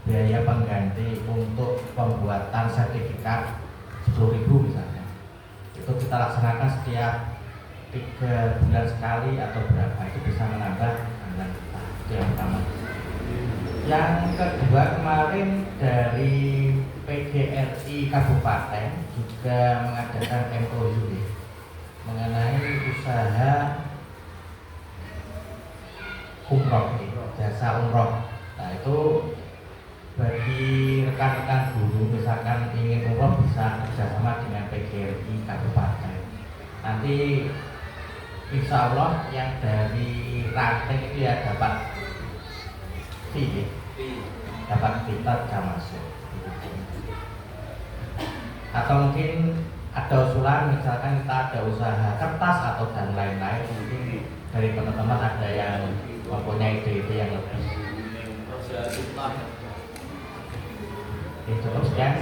biaya pengganti untuk pembuatan sertifikat 10.000 misalnya, itu kita laksanakan setiap 3 bulan sekali atau berapa, itu bisa menambah anggaran kita. Itu yang pertama. Yang kedua, kemarin dari PGRI Kabupaten juga mengadakan MOU mengenai usaha umroh, jasa umroh. Nah itu bagi rekan-rekan guru misalkan ingin umroh bisa kerjasama dengan PGRI Kabupaten. Nanti insya Allah yang dari ranting itu ya dapat fee, dapat kita jam masuk. Atau mungkin ada usulan misalkan kita ada usaha kertas atau dan lain-lain, mungkin dari teman-teman ada yang mempunyai ide-ide yang lebih. Cukup sekian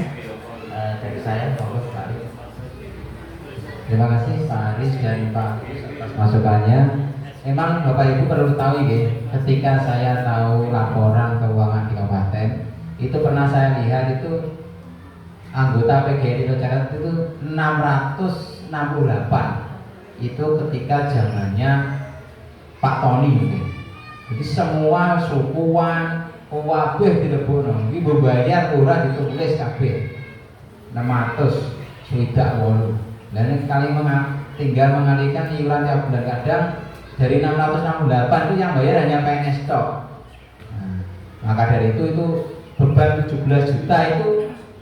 dari saya, monggo Pak Aris. Terima kasih Pak Aris dan Pak atas masukannya. Memang Bapak Ibu perlu tahu ya, ketika saya tahu laporan keuangan di kabupaten, itu pernah saya lihat itu anggota PGRI Jakarta itu 668. Itu ketika zamannya Pak Tony. Jadi semua sukuan kabeh dilebono. Iki membayar ora ditulis kabeh. 668. Dan kali tinggal mengalihkan iuran tiap bulan, kadang dari 668 itu yang bayar hanya PNS tok. Nah, maka dari itu beban 17 juta itu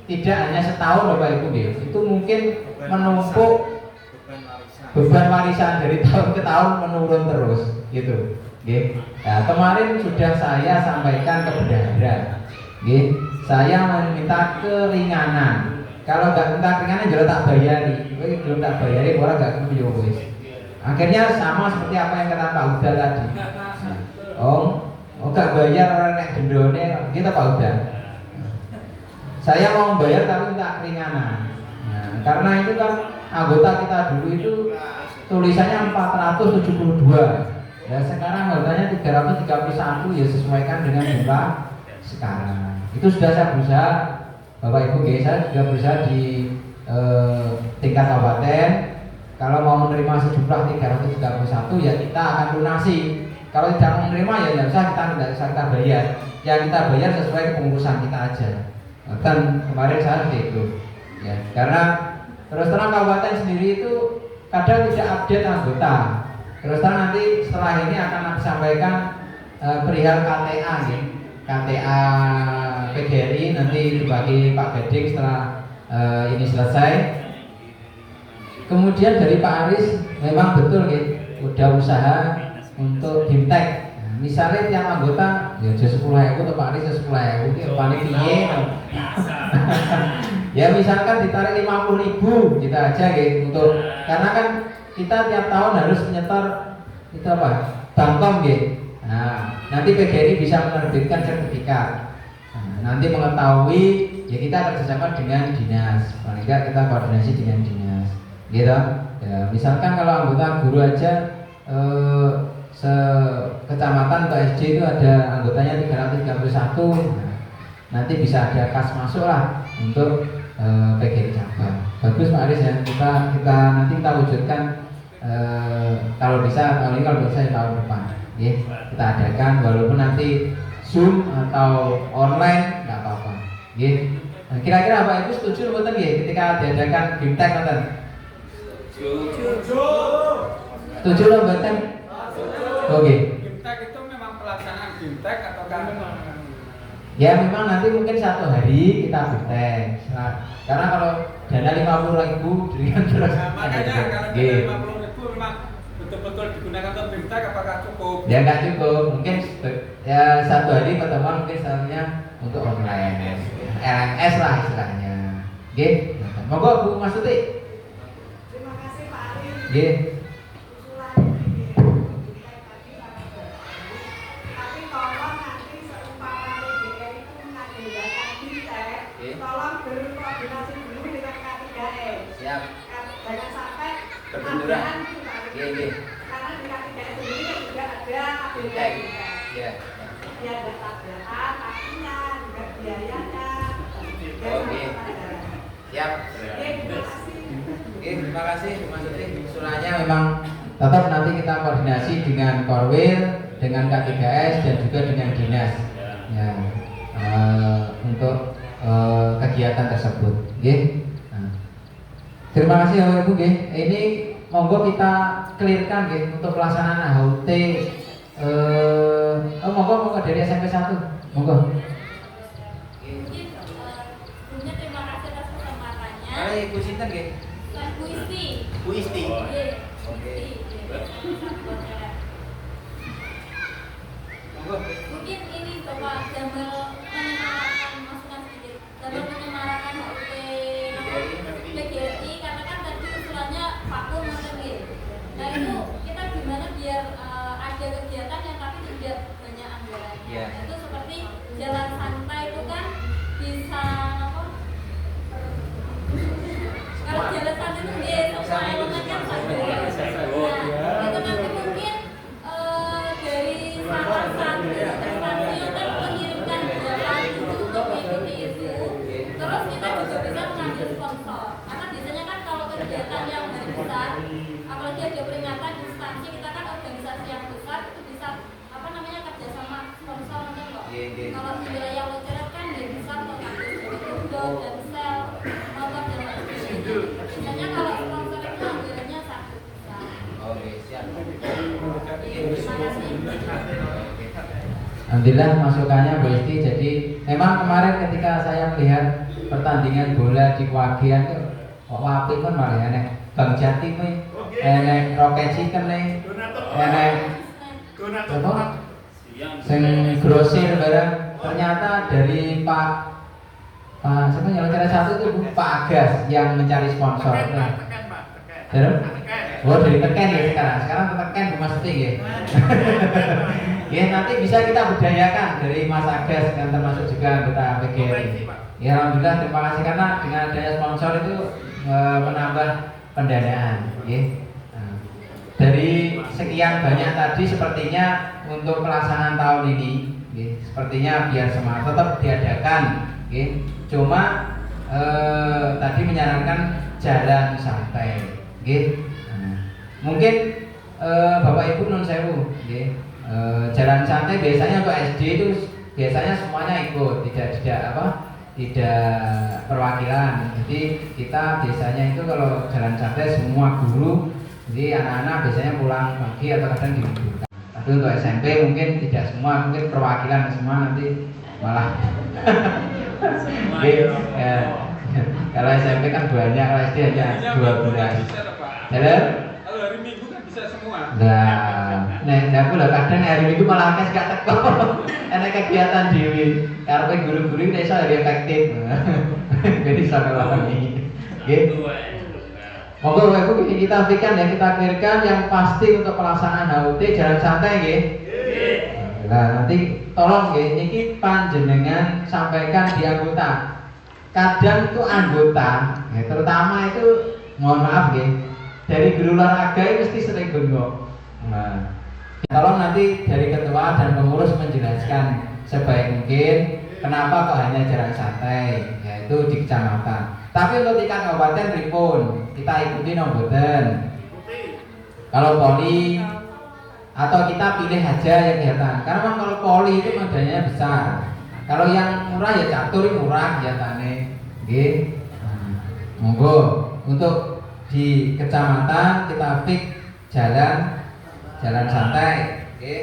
tidak hanya setahun Bapak Ibu ya. Itu mungkin menumpuk beban warisan dari tahun ke tahun menurun terus gitu. Nggih. Nah, kemarin sudah saya sampaikan ke bendahara. Nggih, saya meminta keringanan. Kalau nggak minta keringanan jelas tak bayari. Belum tak bayari, orang nggak kembali wis. Akhirnya sama seperti apa yang kata Pak Huda tadi. Nggak bayar orang nek dendone kita Pak Huda. Saya mau bayar tapi minta keringanan. Nah, karena itu kan anggota kita dulu itu tulisannya 472. Ya sekarang harganya 331, ya sesuaikan dengan jumlah sekarang. Itu sudah saya berusaha, Bapak Ibu, saya sudah berusaha di tingkat kabupaten. Kalau mau menerima sejumlah 331 ya kita akan lunasi. Kalau tidak menerima ya tidak usah kita bayar. Yang kita bayar sesuai kepengurusan kita aja. Dan kemarin saya seperti itu. Ya, karena terus terang kabupaten sendiri itu kadang tidak update anggota. Terus terang nanti setelah ini akan disampaikan perihal KTA ya. KTA PGRI nanti dibagi Pak Gading setelah ini selesai. Kemudian dari Pak Aris memang betul ya, udah usaha untuk bimtek. Nah, misalnya tiap anggota ya 10.000 atau Pak Aris 10.000 itu paling piye. Ya misalkan ditarik 50.000 kita aja gitu untuk, karena kan kita tiap tahun harus menyetor itu apa? Bangkom gitu. Nah, nanti PGRI bisa menerbitkan sertifikat. Nah, nanti mengetahui ya kita kerjasama dengan dinas, paling enggak kita koordinasi dengan dinas, gitu. Ya, misalkan kalau anggota guru aja kecamatan atau SD itu ada anggotanya 331, nah, nanti bisa ada kas masuk lah untuk PGRI cabang. Bagus Pak Aris ya, kita nanti kita wujudkan kalau bisa tahun ini, kalau bisa tahun depan. Ya, kita adakan walaupun nanti Zoom atau online nggak apa-apa. Ya. Nah, kira-kira Bapak Ibu setuju betul ya ketika diadakan bimtek betul? Setuju loh betul? Oke. Bimtek itu memang pelaksanaan bimtek atau kan? Ya memang nanti mungkin 1 hari kita bimtek. Karena kalau dana 50.000 dengan terus. Nah, makanya kalau dana 50.000 memang betul-betul digunakan untuk bimtek, apakah cukup? Ya nggak cukup, mungkin ya 1 hari pertemuan mungkin satunya untuk online, LMS lah istilahnya. Oke, monggo Bu Mas Tuti. Terima kasih Pak Aris. Oke. Usulan bimtek tadi sangat bagus. Tapi tolong nanti seumpama PGRI itu mengagendakan bimtek, tolong berkoordinasi dulu dengan K3S. Siap. Jangan sampai Berbenturan. tambahan gitu Pak Aris. Iya. Karena di K3S sendiri juga ada agenda Bimtek. bimtek. Iya. Ya ada tambahan, artinya juga biayanya. Oke. Siap. Terima kasih. Oke, terima kasih Mas Sutri. Usulannya memang tetap nanti kita koordinasi dengan Korwil, dengan K3S dan juga dengan dinas. Ya, untuk kegiatan tersebut. Oke. Nah, terima kasih Bapak Ibu. Oke. Ini monggo kita clearkan untuk pelaksanaan HUT. Monggo dari SMP 1. Monggo. Mungkin sebelumnya terima kasih atas kesempatannya. Ibu sinten nggih? Bu Isti. Bu Isti. Oke. Oke. Monggo. Mungkin ini Bapak Jamil menyemarakkan masukan sedikit. Jamil menyemarakkan HUT PGRI karena kan tadi usulannya vakum mungkin. Nah itu kita gimana biar ada kegiatan yang tapi tidak banyak anggaran. Iya. Itu seperti jalan santai itu kan bisa apa? Kalau jalan santai itu semua elemen kan santai. Nah, itu nanti mungkin dari salah satu instansi yang kan mengirimkan jalan itu untuk mengikuti itu. Terus kita juga bisa mengambil sponsor. Karena biasanya kan kalau kegiatan yang besar, apalagi ada peringatan instansi, kita kan organisasi yang besar itu bisa apa namanya kerjasama sponsor nanti kok. Kalau di wilayah Lonceret kan dia bisa mengambil Indo dan Sel, motor dan lain-lain. Biasanya kalau sponsor itu anggarannya sangat besar. Oke, siap. Terima kasih. Alhamdulillah masukannya Bu Isti. Jadi memang kemarin ketika saya melihat pertandingan bola di Kwagian tuh kok apik kan malah enek Bang Jati kuwi, enek Rocket Chicken nih, enek apa? Sing grosir barang. Ternyata dari Pak siapa yang cara satu itu Pak Agas yang mencari sponsor. Terus? Oh dari Teken ya sekarang. Sekarang Teken Bu Mas Uti ya. Ya nanti bisa kita budayakan dari Mas Agas yang termasuk juga anggota PGRI. Ya alhamdulillah terima kasih karena dengan adanya sponsor itu menambah pendanaan. Ya. Nah, dari sekian banyak tadi sepertinya untuk pelaksanaan tahun ini, ya, sepertinya biar semangat tetap diadakan. Ya. Cuma tadi menyarankan jalan santai. Ya. Nah, mungkin Bapak Ibu nun sewu. Ya. Jalan santai biasanya untuk SD itu biasanya semuanya ikut, tidak perwakilan. Jadi kita biasanya itu kalau jalan santai semua guru, jadi anak-anak biasanya pulang pagi atau kadang diliburkan. Tapi untuk SMP mungkin tidak semua, mungkin perwakilan semua nanti malah. Ya. Kalau SMP kan banyak, kalau SD hanya 12. Jalan? Kalau hari Minggu kan bisa semua. Nah, aku lah kadang hari Minggu malah akeh gak teko. Enak kegiatan dewi. Karepe guru-guru iso hari efektif. Jadi sampai lawan ini. Nggih. Monggo Bapak Ibu kita pikirkan ya, kita clearkan yang pasti untuk pelaksanaan HUT jalan santai nggih. Nah, nanti tolong nggih niki panjenengan sampaikan di anggota. Kadang itu anggota, ya, terutama itu mohon maaf nggih. Dari guru olahraga itu mesti sering bengok. Nah, tolong nanti dari ketua dan pengurus menjelaskan sebaik mungkin kenapa kok hanya jalan santai, yaitu di kecamatan. Tapi untuk tingkat kabupaten pripun kita ikuti nomboten. Kalau poli atau kita pilih aja yang kegiatan. Karena memang kalau poli itu modalnya besar. Kalau yang murah ya catur murah kegiatannya. Nggih. Monggo untuk di kecamatan kita fix jalan santai, oke?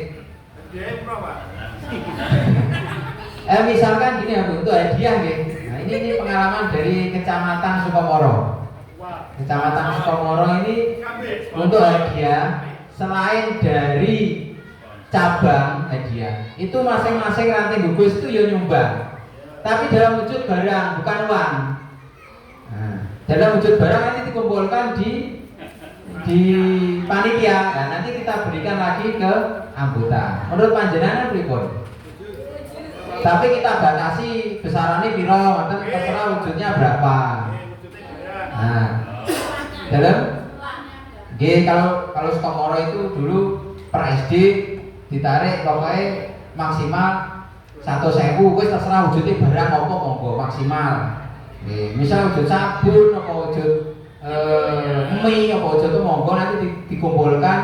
Misalkan gini ya Bu, untuk hadiah, nggih. Nah ini pengalaman dari kecamatan Sukomoro. Kecamatan Sukomoro ini untuk hadiah selain dari cabang hadiah, itu masing-masing ranting gugus itu ya nyumbang, tapi dalam wujud barang bukan uang. Nah, dalam wujud barang nanti dikumpulkan di panitia. Nah, nanti kita berikan lagi ke anggota. Menurut panjenengan pripun? Tapi kita batasi besarannya piro, terserah wujudnya berapa. Nah, dalam kalau Sukomoro itu dulu per SD ditarik pokoknya maksimal 100.000 wis terserah wujudnya barang apa monggo maksimal. Nggih, misal wujud sabun apa wujud mie apa wujud itu monggo nanti dikumpulkan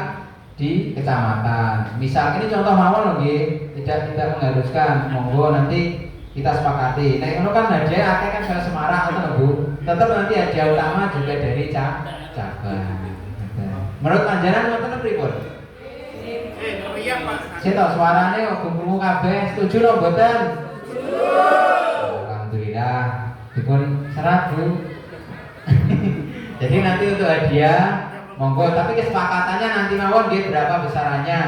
di kecamatan. Misal ini contoh mawon loh nggih, tidak mengharuskan, monggo nanti kita sepakati. Nek ngono kan hadiah akeh kan saya Semarang atau Bu. Tetap nanti hadiah utama juga dari cabang. Menurut panjenengan ngoten pripun? Iya Pak. Saya tahu suarane kok krungu kabeh, setuju lho mboten? Alhamdulillah. Dipun serah Bu. Jadi nanti untuk hadiah monggo, tapi kesepakatannya nanti mawon nggih berapa besarannya.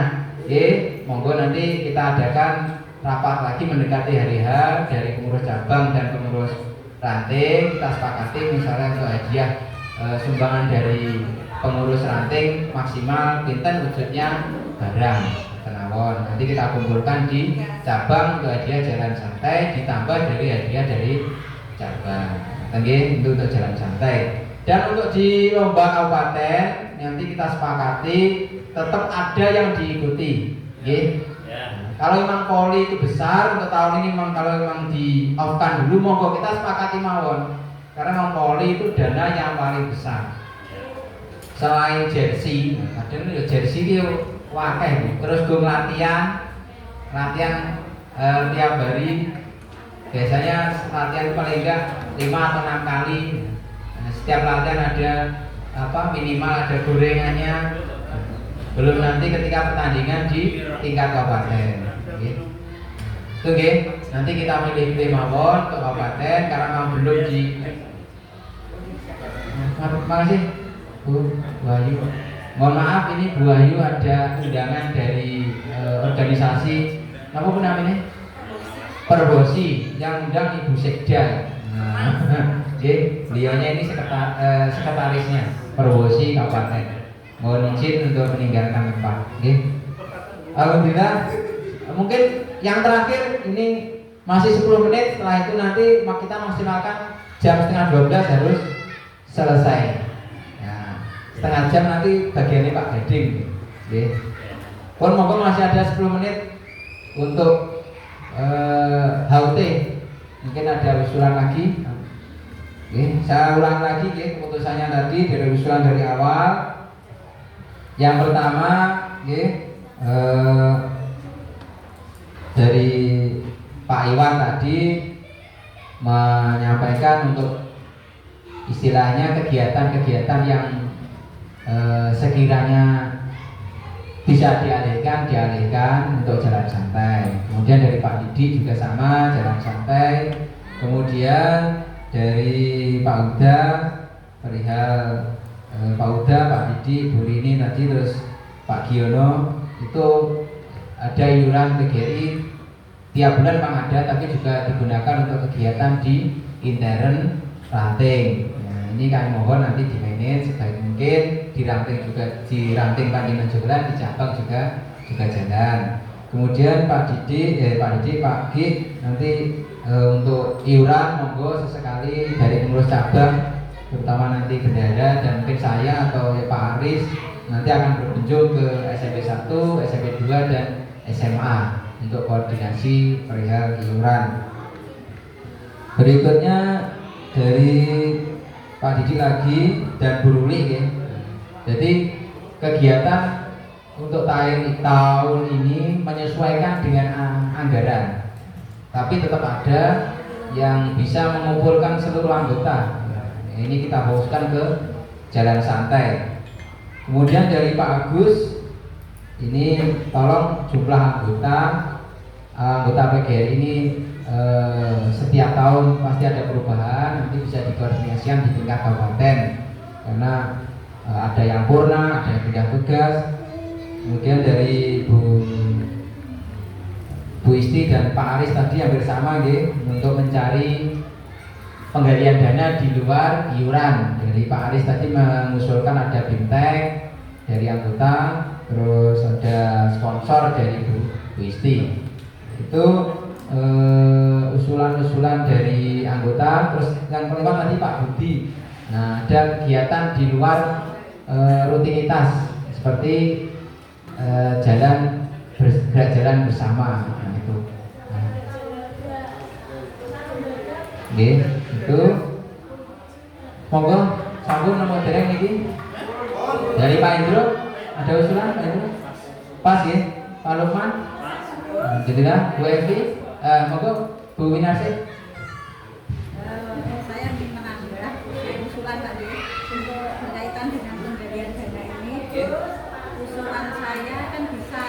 Nggih, monggo nanti kita adakan rapat lagi mendekati hari H dari pengurus cabang dan pengurus ranting. Kita sepakati misalnya untuk hadiah sumbangan dari pengurus ranting maksimal pinten wujudnya barang tenawon. Nanti kita kumpulkan di cabang untuk hadiah jalan santai ditambah dari hadiah dari cabang. Nggih, untuk jalan santai. Dan untuk di lomba kabupaten nanti kita sepakati tetap ada yang diikuti, nggih. Kalau memang poli itu besar untuk tahun ini, memang kalau memang di off-kan dulu, monggo kita sepakati mawon. Karena memang poli itu dana yang paling besar. Selain jersey, kadang ya jersey itu wakeh, terus gue latihan tiap hari. Biasanya latihan paling enggak 5 atau 6 kali. Setiap latihan ada minimal ada gorengannya. Belum nanti ketika pertandingan di tingkat kabupaten. Itu nggih. Nanti kita pilih mawon untuk kabupaten karena memang belum di. Makasih Bu Ayu. Mohon maaf ini Bu Ayu ada undangan dari organisasi apa pun namanya? Perbosi yang undang Ibu Sekda. Oke, beliaunya ini sekretarisnya Perbosi Kabupaten. Mohon izin untuk meninggalkan tempat. Oke. Alhamdulillah. Mungkin yang terakhir ini masih 10 menit. Setelah itu nanti kita maksimalkan jam setengah 12 harus selesai. Nah, setengah jam nanti bagiannya Pak Gading. Oke. Pun monggo masih ada 10 menit untuk HUT. Mungkin ada usulan lagi. Oke, saya ulang lagi ya, keputusannya tadi dari usulan dari awal. Yang pertama, dari Pak Iwan tadi menyampaikan untuk istilahnya kegiatan-kegiatan yang sekiranya bisa dialihkan untuk jalan santai. Kemudian dari Pak Didi juga sama, jalan santai. Kemudian dari Pak Uda perihal Pak Uda, Pak Didi, Bu Rini tadi, terus Pak Giono itu ada iuran PGRI tiap bulan memang ada, tapi juga digunakan untuk kegiatan di intern ranting. Nah, ini kami mohon nanti di manage sebaik mungkin, di ranting panjenengan juga, di cabang juga jalan. Kemudian Pak Didi, Pak G nanti untuk iuran monggo sesekali dari pengurus cabang, terutama nanti bendahara dan mungkin saya atau Pak Aris nanti akan berkunjung ke SMP 1, SMP 2 dan SMA untuk koordinasi perihal iuran. Berikutnya dari Pak Didi lagi dan Bu Ruli ya. Jadi kegiatan untuk tahun ini menyesuaikan dengan anggaran, tapi tetap ada yang bisa mengumpulkan seluruh anggota. Ini kita fokuskan ke jalan santai. Kemudian dari Pak Agus, ini tolong jumlah anggota PGRI ini setiap tahun pasti ada perubahan, nanti bisa dikoordinasikan di tingkat kabupaten karena ada yang purna, ada yang pindah tugas. Kemudian dari Bu Isti dan Pak Aris tadi yang bersama untuk mencari penggalian dana di luar iuran. Dari Pak Aris tadi mengusulkan ada bimtek dari anggota, terus ada sponsor dari Bu Isti. Itu usulan-usulan dari anggota. Terus yang kelima tadi Pak Budi. Nah, ada kegiatan di luar rutinitas seperti gerak jalan bersama. Nah, itu. Nggih, itu. Monggo sambung nomor dereng iki. Dari Pak Indro ada usulan Pak Indro? Pas ya, Pak Lukman. Jadi lah, Bu Evi, monggo Bu Winarsi. Saya ingin menambah usulan tadi untuk berkaitan dengan pemberian dana ini. Usulan saya kan bisa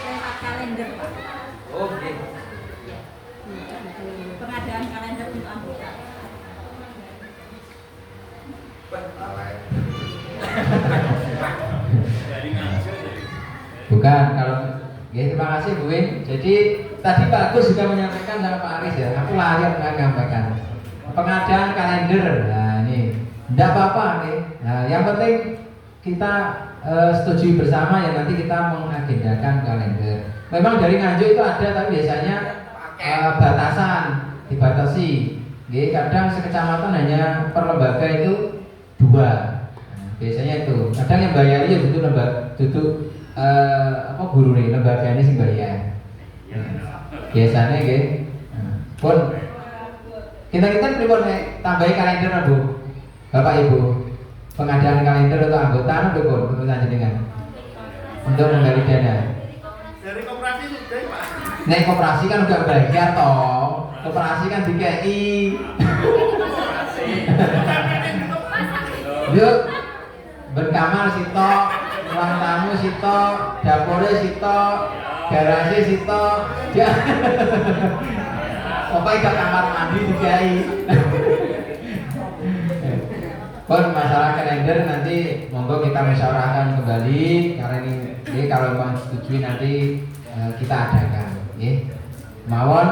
lewat kalender, Pak. Oke. Pengadaan kalender untuk anggota. Bukan, kalau ya, terima kasih Bu Win. Jadi tadi Pak Agus juga menyampaikan sama Pak Aris ya, aku lari menyampaikan pengadaan kalender. Nah ini, tidak apa-apa nih. Nah yang penting kita setujui bersama ya nanti kita mengagendakan kalender. Memang dari Nganjuk itu ada, tapi biasanya batasan, dibatasi. Jadi kadang sekecamatan hanya per lembaga itu 2. Nah, biasanya itu. Kadang yang bayar ya itu lembaga, duduk apa guru nih lembaga ini sih bayar. Biasanya gitu. Pun kita pripun tambahi kalender Bu. Bapak Ibu. Pengadaan kalender untuk anggota pun untuk jenengan. Untuk menggali dana. Dari koperasi sudah Pak. Nek koperasi kan udah bayar toh. Koperasi kan DKI. Yuk. Berkamar sitok, ruang tamu sitok, dapurnya sitok, garasi sitok. Ya. Pokoknya kamar mandi DKI. Pun masalah kalender nanti monggo kita musyawarahkan kembali karena ini kalau mau setujui nanti kita adakan, ya. Mawon.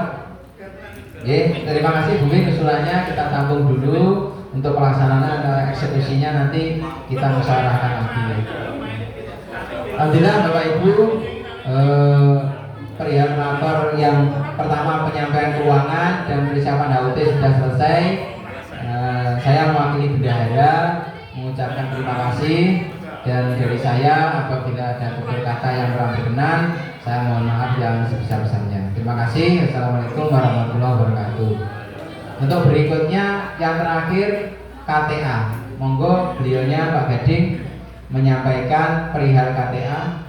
Terima kasih Bu Win usulannya kita tampung dulu untuk pelaksanaan eksekusinya nanti kita musyawarahkan lagi. Alhamdulillah Bapak Ibu perihal rapor yang pertama penyampaian keuangan dan persiapan HUT sudah selesai. Saya mewakili bendahara mengucapkan terima kasih dan dari saya apabila ada tutur kata yang kurang berkenan saya mohon maaf yang sebesar-besarnya. Terima kasih. Assalamualaikum warahmatullahi wabarakatuh. Untuk berikutnya yang terakhir KTA. Monggo beliaunya Pak Gading menyampaikan perihal KTA.